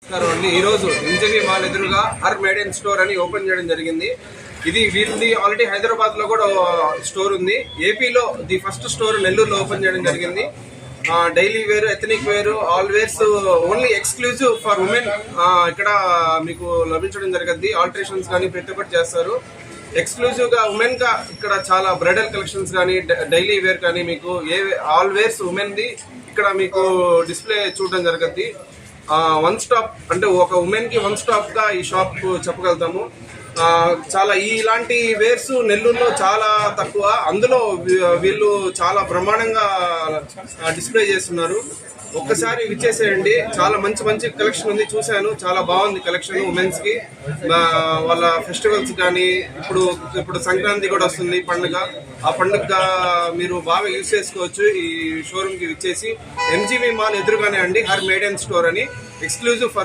నమస్కారం అండి. ఈరోజు ఎన్జీవి మాల్ ఎదురుగా హర్ మేడ్ ఇన్ స్టోర్ అని ఓపెన్ చేయడం జరిగింది. ఇది వీళ్ళది ఆల్రెడీ హైదరాబాద్ లో కూడా స్టోర్ ఉంది. ఏపీలో ది ఫస్ట్ స్టోర్ నెల్లూరులో ఓపెన్ చేయడం జరిగింది. Daily wear, ethnic wear, all wears only exclusive for women ఇక్కడ మీకు లభించడం జరుగుద్ది. ఆల్టరేషన్స్ కానీ ప్రతి ఒక్కటి చేస్తారు. ఎక్స్క్లూజివ్ గా ఉమెన్ గా ఇక్కడ చాలా బ్రైడల్ కలెక్షన్స్ కానీ డైలీ వేర్ కానీ మీకు ఆల్ వేర్స్ ఉమెన్ ది ఇక్కడ మీకు డిస్ప్లే చూడడం జరుగుద్ది. వన్ స్టాప్ అంటే ఒక ఉమెన్ కి వన్ స్టాప్ గా ఈ షాప్ చెప్పగలుగుతాము. చాలా ఇలాంటి వేర్స్ నెల్లూరులో చాలా తక్కువ. అందులో వీళ్ళు చాలా బ్రహ్మాండంగా డిస్ప్లే చేస్తున్నారు. ఒక్కసారి విచ్చేసేయండి. చాలా మంచి మంచి కలెక్షన్ ఉంది. చూశాను, చాలా బాగుంది కలెక్షన్. ఉమెన్స్ కి వాళ్ళ ఫెస్టివల్స్ కానీ ఇప్పుడు సంక్రాంతి కూడా వస్తుంది పండుగ. ఆ పండుగ మీరు బాగా యూజ్ చేసుకోవచ్చు. ఈ షోరూమ్ కి విచ్చేసి ఎంజీవి మాల్ ఎదురుగానే అండి హర్ మేడ్ ఇన్ స్టోర్ అని ఎక్స్క్లూజివ్ ఫర్